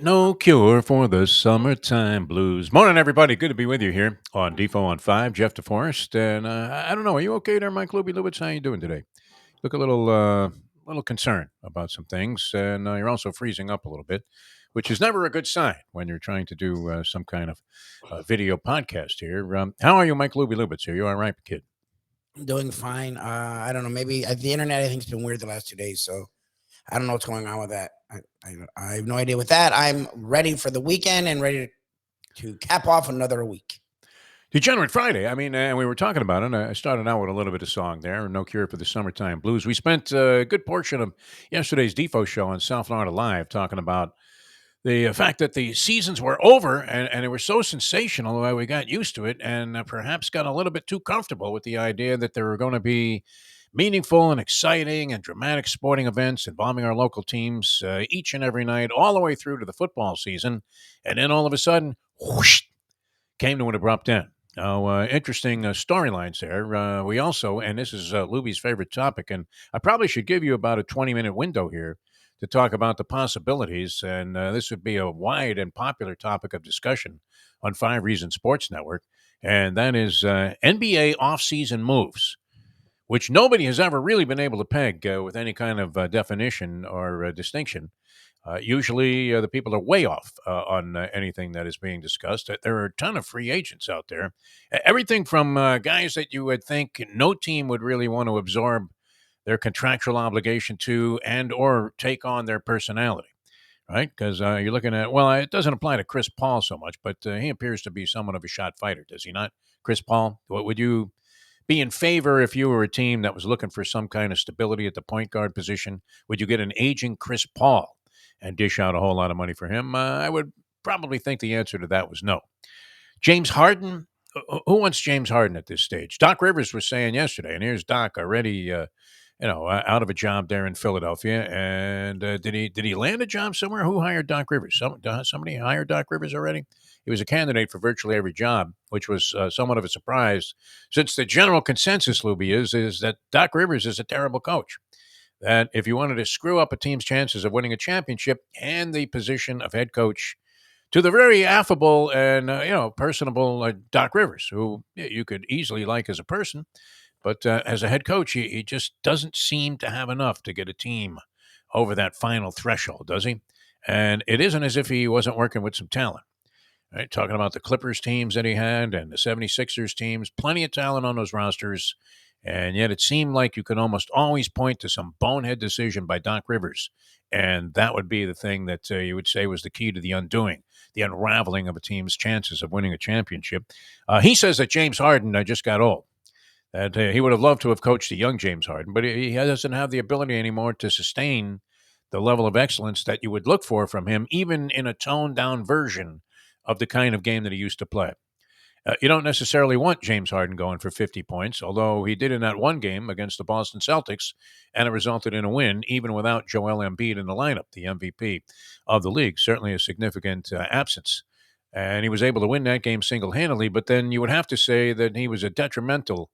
No cure for the summertime blues. Morning, everybody. Good to be with you here on Defo on 5. Jeff DeForest. And I don't know, are you okay there, Mike Lubie Lubitz? How you doing today? Look a little concerned about some things, and you're also freezing up a little bit, which is never a good sign when you're trying to do some kind of video podcast here. How are you, Mike Lubie Lubitz? Are you all right, kid? I'm doing fine. I don't know. Maybe the internet, I think, has been weird the last 2 days. So I don't know what's going on with that. I have no idea with that. I'm ready for the weekend and ready to cap off another week. Degenerate Friday. I mean, and we were talking about it. I started out with a little bit of song there, No Cure for the Summertime Blues. We spent a good portion of yesterday's Defo show on South Florida Live talking about the fact that the seasons were over and they were so sensational that we got used to it and perhaps got a little bit too comfortable with the idea that there were going to be meaningful and exciting and dramatic sporting events involving our local teams each and every night, all the way through to the football season. And then all of a sudden, whoosh, came to an abrupt end. Interesting storylines there. We also, and this is Luby's favorite topic, and I probably should give you about a 20-minute window here to talk about the possibilities. And this would be a wide and popular topic of discussion on 5 Reasons Sports Network. And that is NBA offseason moves, which nobody has ever really been able to peg with any kind of definition or distinction. Usually, the people are way off on anything that is being discussed. There are a ton of free agents out there. Everything from guys that you would think no team would really want to absorb their contractual obligation to and or take on their personality, right? Because you're looking at, well, it doesn't apply to Chris Paul so much, but he appears to be somewhat of a shot fighter, does he not? Chris Paul, what would you be in favor if you were a team that was looking for some kind of stability at the point guard position? Would you get an aging Chris Paul and dish out a whole lot of money for him? I would probably think the answer to that was no. James Harden, who wants James Harden at this stage? Doc Rivers was saying yesterday, and here's Doc already, out of a job there in Philadelphia. And did he land a job somewhere? Who hired Doc Rivers? Somebody hired Doc Rivers already. He was a candidate for virtually every job, which was somewhat of a surprise, since the general consensus, Luby, is that Doc Rivers is a terrible coach. That if you wanted to screw up a team's chances of winning a championship, and the position of head coach to the very affable and personable Doc Rivers, who you could easily like as a person, but as a head coach, he just doesn't seem to have enough to get a team over that final threshold, does he? And it isn't as if he wasn't working with some talent. Right? Talking about the Clippers teams that he had and the 76ers teams, plenty of talent on those rosters. And yet it seemed like you could almost always point to some bonehead decision by Doc Rivers. And that would be the thing that you would say was the key to the undoing, the unraveling of a team's chances of winning a championship. He says that James Harden just got old. That he would have loved to have coached a young James Harden, but he doesn't have the ability anymore to sustain the level of excellence that you would look for from him, even in a toned down version of the kind of game that he used to play. You don't necessarily want James Harden going for 50 points, although he did in that one game against the Boston Celtics, and it resulted in a win, even without Joel Embiid in the lineup, the MVP of the league. Certainly a significant absence. And he was able to win that game single handedly, but then you would have to say that he was a detrimental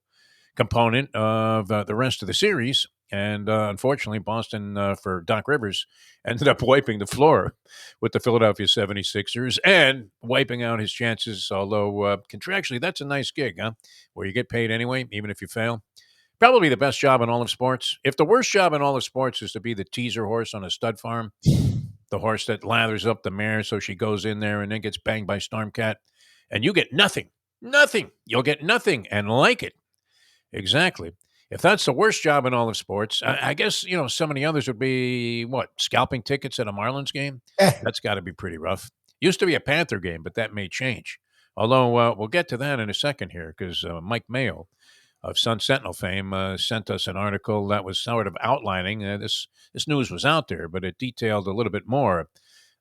component of the rest of the series. And unfortunately, Boston, for Doc Rivers, ended up wiping the floor with the Philadelphia 76ers and wiping out his chances. Although contractually, that's a nice gig, huh? Where you get paid anyway, even if you fail. Probably the best job in all of sports. If the worst job in all of sports is to be the teaser horse on a stud farm, the horse that lathers up the mare so she goes in there and then gets banged by Stormcat, and you get nothing, nothing. You'll get nothing and like it. Exactly. If that's the worst job in all of sports, I guess, some of the others would be what? Scalping tickets at a Marlins game? That's got to be pretty rough. Used to be a Panther game, but that may change. Although we'll get to that in a second here because Mike Mayo of Sun Sentinel fame sent us an article that was sort of outlining this news was out there, but it detailed a little bit more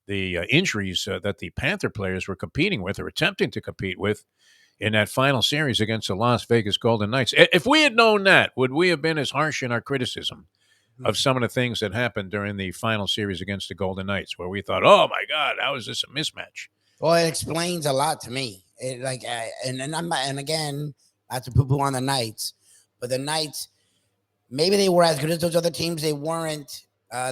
the injuries that the Panther players were competing with or attempting to compete with in that final series against the Las Vegas Golden Knights. If we had known that, would we have been as harsh in our criticism of some of the things that happened during the final series against the Golden Knights, where we thought, "Oh my God, how is this a mismatch?" Well, it explains a lot to me. And again, not to poo poo on the Knights, but the Knights, maybe they were as good as those other teams. They weren't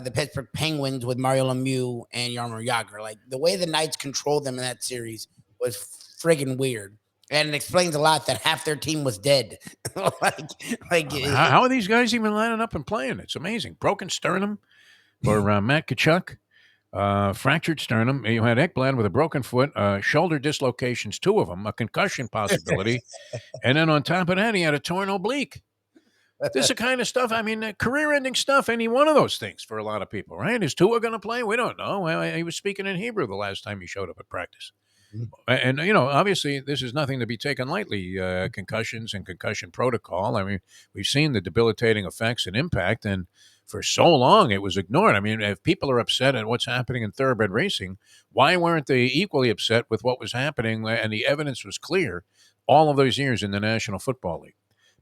the Pittsburgh Penguins with Mario Lemieux and Yarmer Yager. Like the way the Knights controlled them in that series was friggin' weird. And it explains a lot that half their team was dead. like, like How are these guys even lining up and playing? It's amazing. Broken sternum for Matt Kachuk. Fractured sternum. You had Ekblad with a broken foot, shoulder dislocations, two of them, a concussion possibility, and then on top of that, he had a torn oblique. This is the kind of stuff. I mean, career-ending stuff. Any one of those things for a lot of people, right? Is Tua going to play? We don't know. Well, he was speaking in Hebrew the last time he showed up at practice, and obviously, this is nothing to be taken lightly. Concussions and concussion protocol. I mean, we've seen the debilitating effects and impact, and for so long it was ignored. I mean, if people are upset at what's happening in thoroughbred racing, why weren't they equally upset with what was happening? And the evidence was clear all of those years in the National Football League.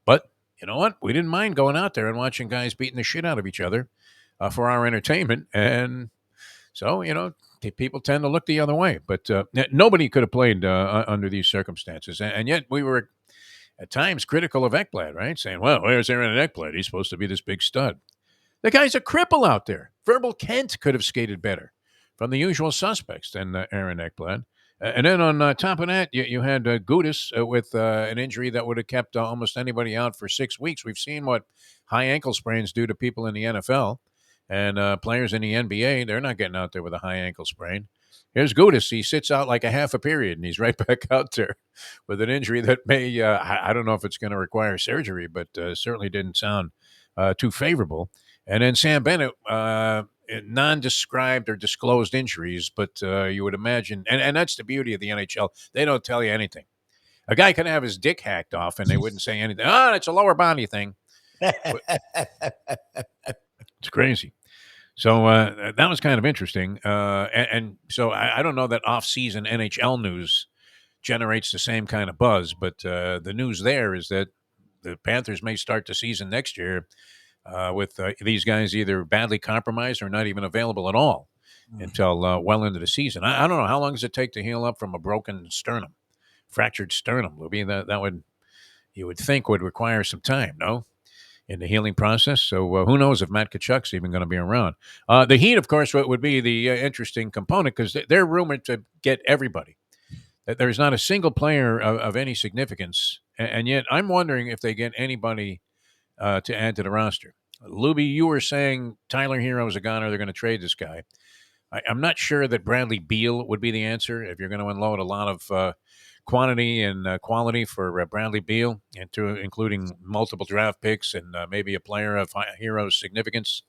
But you know what? We didn't mind going out there and watching guys beating the shit out of each other for our entertainment. And so, people tend to look the other way. But nobody could have played under these circumstances. And yet we were at times critical of Ekblad, right? Saying, well, where's Aaron Ekblad? He's supposed to be this big stud. The guy's a cripple out there. Verbal Kent could have skated better from the usual suspects than Aaron Ekblad. And then on top of that, you had Gudis with an injury that would have kept almost anybody out for 6 weeks. We've seen what high ankle sprains do to people in the NFL. And players in the NBA, they're not getting out there with a high ankle sprain. Here's Gudis. He sits out like a half a period, and he's right back out there with an injury that may, I don't know if it's going to require surgery, but certainly didn't sound too favorable. And then Sam Bennett, non-described or disclosed injuries, but you would imagine, and that's the beauty of the NHL. They don't tell you anything. A guy can have his dick hacked off, and they wouldn't say anything. Oh, it's a lower body thing. It's crazy. So that was kind of interesting. And so I don't know that off-season NHL news generates the same kind of buzz, but the news there is that the Panthers may start the season next year with these guys either badly compromised or not even available at all until well into the season. I don't know. How long does it take to heal up from a broken sternum, fractured sternum, Lubie? That would, you would think, would require some time, no? In the healing process. So who knows if Matt Kachuk's even going to be around. The Heat, of course, would be the interesting component because they're rumored to get everybody. There's not a single player of any significance. And yet I'm wondering if they get anybody to add to the roster. Lubie, you were saying Tyler Hero is a goner. They're going to trade this guy. I'm not sure that Bradley Beal would be the answer if you're going to unload a lot of quantity and quality for Bradley Beal, including multiple draft picks and maybe a player of Hero's significance.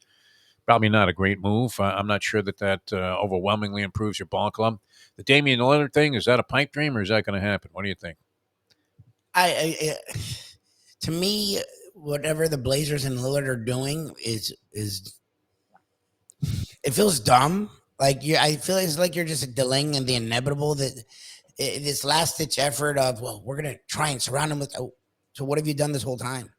Probably not a great move. I'm not sure that overwhelmingly improves your ball club. The Damian Lillard thing, is that a pipe dream or is that going to happen? What do you think? To me, whatever the Blazers and Lillard are doing is it feels dumb. I feel it's like you're just delaying the inevitable. That this last ditch effort of, well, we're gonna try and surround him with. Oh, so what have you done this whole time?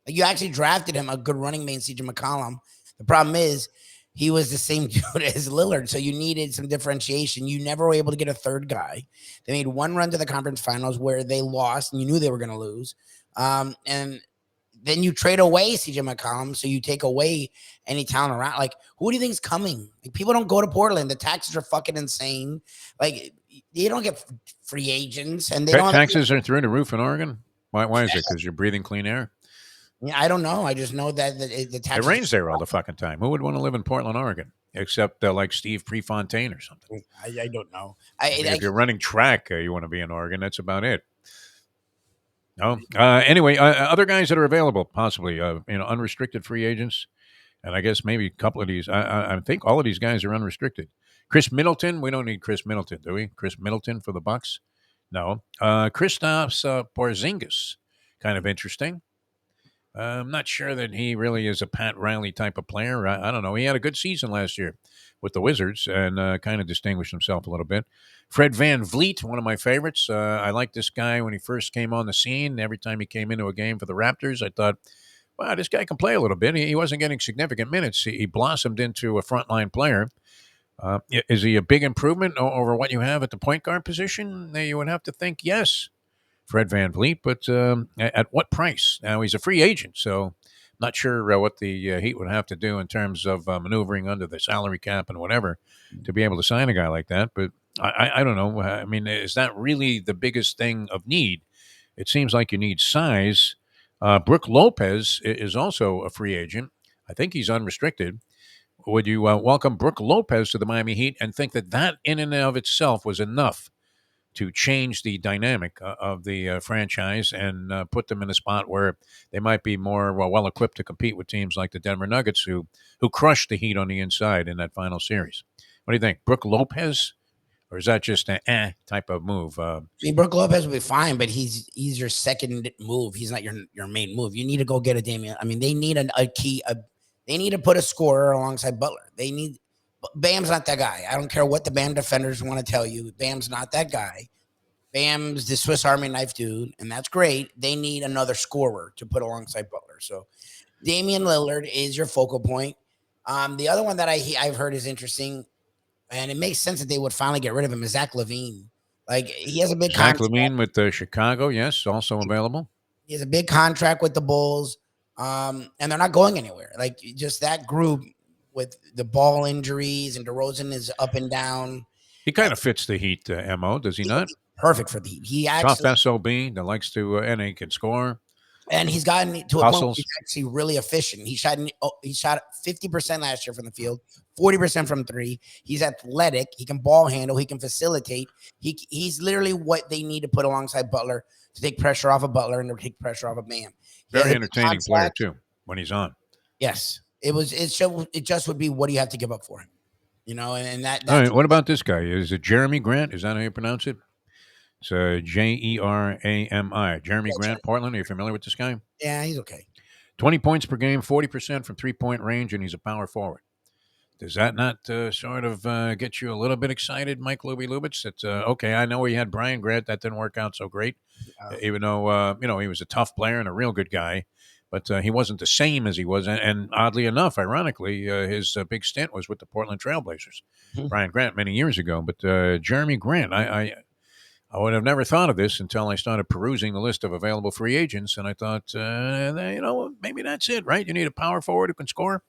Like, you actually drafted him, a good running mate, CJ McCollum. The problem is he was the same dude as Lillard, so you needed some differentiation. You never were able to get a third guy. They made one run to the conference finals where they lost, and you knew they were going to lose. And then you trade away CJ McCollum, so you take away any talent around. Like, who do you think is coming? Like, people don't go to Portland. The taxes are fucking insane. Like, you don't get free agents, and they don't. Taxes are through the roof in Oregon. Why is it? Because you're breathing clean air? Yeah, I don't know. I just know that the taxes. It rains there all the fucking time. Who would want to live in Portland, Oregon, except like Steve Prefontaine or something? I don't know. If you're running track, you want to be in Oregon. That's about it. No. Anyway, other guys that are available, possibly, unrestricted free agents, and I guess maybe a couple of these. I think all of these guys are unrestricted. Chris Middleton, we don't need Chris Middleton, do we? Chris Middleton for the Bucks? No. Kristaps Porzingis, kind of interesting. I'm not sure that he really is a Pat Riley type of player. I don't know. He had a good season last year with the Wizards and kind of distinguished himself a little bit. Fred Van Vliet, one of my favorites. I liked this guy when he first came on the scene. Every time he came into a game for the Raptors, I thought, wow, this guy can play a little bit. He wasn't getting significant minutes. He blossomed into a frontline player. Is he a big improvement over what you have at the point guard position? You would have to think yes. Fred Van Vliet, but at what price? Now, he's a free agent, so Not sure what the Heat would have to do in terms of maneuvering under the salary cap and whatever to be able to sign a guy like that. But I don't know. I mean, is that really the biggest thing of need? It seems like you need size. Brooke Lopez is also a free agent. I think he's unrestricted. Would you welcome Brooke Lopez to the Miami Heat and think that that in and of itself was enough to change the dynamic of the franchise and put them in a spot where they might be more well equipped to compete with teams like the Denver Nuggets, who crushed the Heat on the inside in that final series? What do you think, Brooke Lopez, or is that just an type of move? See, Brook Lopez will be fine, but he's your second move. He's not your main move. You need to go get a Damian. I mean, they need a key. They need to put a scorer alongside Butler. They need Bam's not that guy. I don't care what the Bam defenders want to tell you. Bam's not that guy. Bam's the Swiss Army knife dude, and that's great. They need another scorer to put alongside Butler. So Damian Lillard is your focal point. The other one that I've heard is interesting, and it makes sense that they would finally get rid of him is Zach LaVine. Like he has a big Zach contract. LaVine with Chicago, yes, also available. He has a big contract with the Bulls, and they're not going anywhere. Like just that group with the ball injuries and DeRozan is up and down. He kind of fits the Heat mo, does he not? Perfect for the Heat. He Tough actually SOB that likes to and he can score. and he's gotten to a point where Hustles. he's actually really efficient. He shot 50% last year from the field, 40% from three. He's athletic. He can ball handle. He can facilitate. He's literally what they need to put alongside Butler to take pressure off of Butler and to take pressure off of Bam. Very entertaining player too when he's on. Yes, it just would be what do you have to give up for him, and that. All right, what about this guy? Is it Jeremy Grant? Is that how you pronounce it? It's Jerami. Jeremy Grant, Portland. Are you familiar with this guy? Yeah, he's okay. 20 points per game, 40% from 3-point range, and he's a power forward. Does that not sort of get you a little bit excited, Mike Lubitz? It's okay. I know he had Brian Grant. That didn't work out so great, even though he was a tough player and a real good guy. But he wasn't the same as he was. And oddly enough, ironically, his big stint was with the Portland Trailblazers. Brian Grant many years ago. But Jeremy Grant, I would have never thought of this until I started perusing the list of available free agents, and I thought, maybe that's it, right? You need a power forward who can score.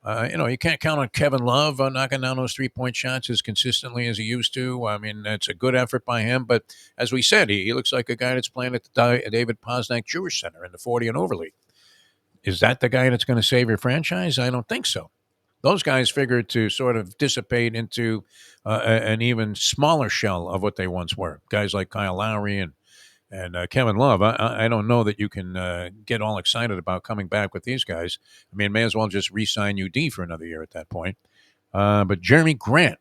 You can't count on Kevin Love knocking down those 3-point shots as consistently as he used to. I mean, it's a good effort by him, but as we said, he looks like a guy that's playing at the David Posnack Jewish Center in the 40 and over league. Is that the guy that's going to save your franchise? I don't think so. Those guys figured to sort of dissipate into an even smaller shell of what they once were. Guys like Kyle Lowry and Kevin Love. I don't know that you can get all excited about coming back with these guys. I mean, may as well just re-sign UD for another year at that point. But Jeremy Grant,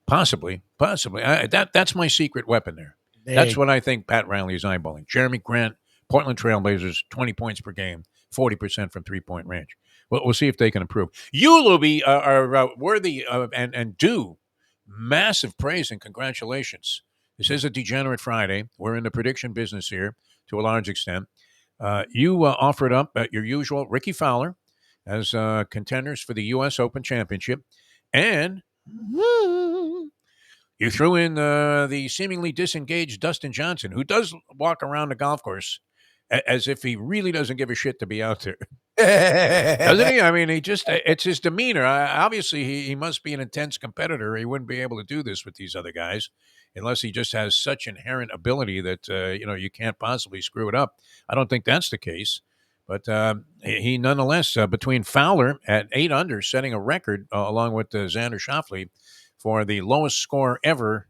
possibly. That's my secret weapon there. That's what I think Pat Riley is eyeballing. Jeremy Grant, Portland Trailblazers, 20 points per game, 40% from 3-point range. We'll see if they can improve. You, Lubie, are worthy of and due massive praise and congratulations. This is a Degenerate Friday. We're in the prediction business here to a large extent. You offered up your usual Ricky Fowler as contenders for the U.S. Open Championship, and you threw in the seemingly disengaged Dustin Johnson, who does walk around the golf course as if he really doesn't give a shit to be out there. Doesn't he? I mean, it's his demeanor. Obviously, he must be an intense competitor. He wouldn't be able to do this with these other guys unless he just has such inherent ability that, you can't possibly screw it up. I don't think that's the case. But he nonetheless, between Fowler at 8 under, setting a record along with Xander Schauffele for the lowest score ever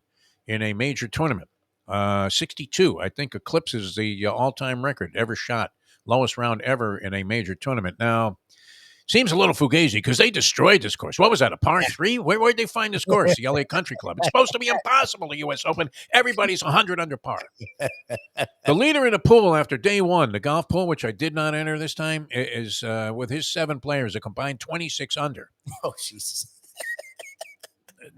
in a major tournament. 62, I think, eclipses the all-time record ever shot. Lowest round ever in a major tournament. Now, seems a little fugazi because they destroyed this course. What was that, a par 3? Where'd they find this course? The LA Country Club. It's supposed to be impossible, the U.S. Open. Everybody's 100 under par. The leader in the pool after day one, the golf pool, which I did not enter this time, is with his 7 players, a combined 26 under. Oh, Jesus.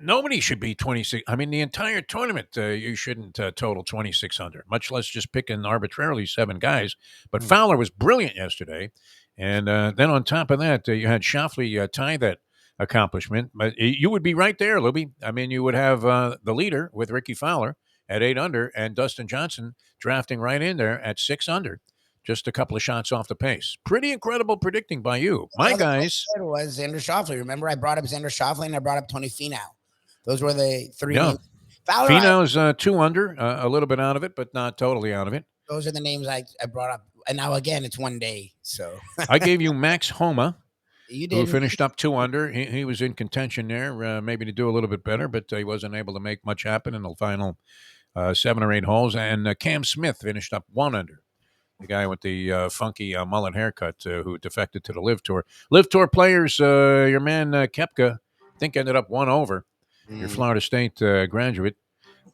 Nobody should be 26. I mean, the entire tournament, you shouldn't total 2600, much less just picking arbitrarily 7 guys. But Fowler was brilliant yesterday. And then on top of that, you had Schauffele tie that accomplishment. But you would be right there, Lubie. I mean, you would have the leader with Ricky Fowler at 8 under and Dustin Johnson drafting right in there at 6 under just a couple of shots off the pace. Pretty incredible predicting by you. My The other guys, player was Xander Schauffele. Remember, I brought up Xander Schauffele and I brought up Tony Finau. Those were the three yeah. names. Fowler, Finau's 2 under, a little bit out of it, but not totally out of it. those are the names I brought up. And now again, it's one day. So I gave you Max Homa, you who didn't. finished up 2 under. He was in contention there, maybe to do a little bit better, but he wasn't able to make much happen in the final 7 or 8 holes. And Cam Smith finished up 1 under. The guy with the funky mullet haircut who defected to the Live Tour. Live Tour players, your man Koepka, I think ended up 1 over. Your Florida State graduate.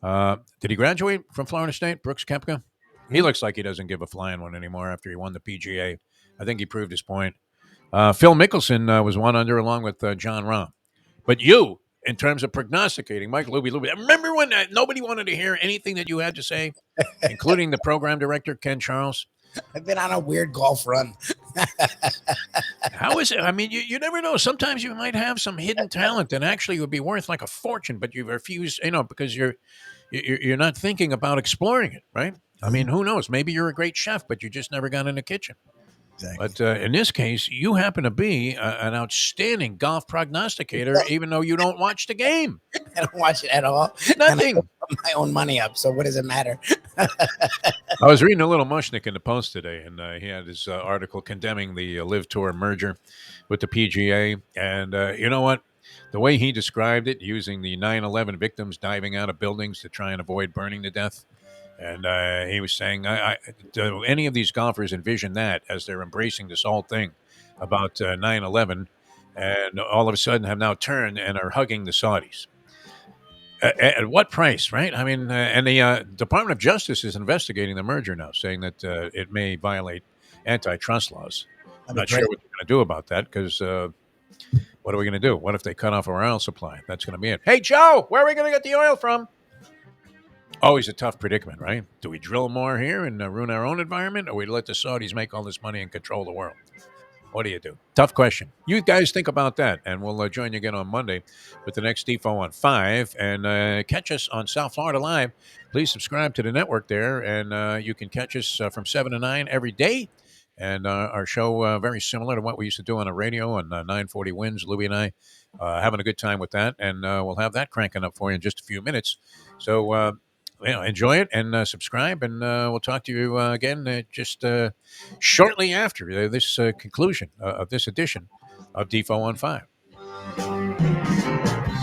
Did he graduate from Florida State, Brooks Koepka? He looks like he doesn't give a flying one anymore after he won the PGA. I think he proved his point. Phil Mickelson was 1 under along with John Rahm. But you, in terms of prognosticating, Mike Lubie, remember when nobody wanted to hear anything that you had to say, including the program director, Ken Charles? I've been on a weird golf run. How is it? I mean, you never know. Sometimes you might have some hidden talent that actually would be worth like a fortune, but you refuse, because you're not thinking about exploring it, right? I mean, who knows? Maybe you're a great chef, but you just never got in the kitchen. Exactly. But in this case, you happen to be an outstanding golf prognosticator, even though you don't watch the game. I don't watch it at all. Nothing. And I put my own money up. So what does it matter? I was reading a little Mushnick in the Post today, and he had his article condemning the Live Tour merger with the PGA. And you know what? The way he described it, using the 9/11 victims diving out of buildings to try and avoid burning to death. And he was saying, do any of these golfers envision that as they're embracing this whole thing about 9/11, and all of a sudden have now turned and are hugging the Saudis? At what price, right? I mean, and the Department of Justice is investigating the merger now, saying that it may violate antitrust laws. I'm not sure what they're going to do about that because what are we going to do? What if they cut off our oil supply? That's going to be it. Hey, Joe, where are we going to get the oil from? Always a tough predicament, right? Do we drill more here and ruin our own environment, or we let the Saudis make all this money and control the world? What do you do? Tough question. You guys think about that, and we'll join you again on Monday with the next Defo on 5. And catch us on South Florida Live. Please subscribe to the network there, and you can catch us from 7 to 9 every day. And our show, very similar to what we used to do on the radio on 940 Wins. Louie and I having a good time with that, and we'll have that cranking up for you in just a few minutes. So, enjoy it and subscribe, and we'll talk to you again just shortly after this conclusion of this edition of Defo on 5.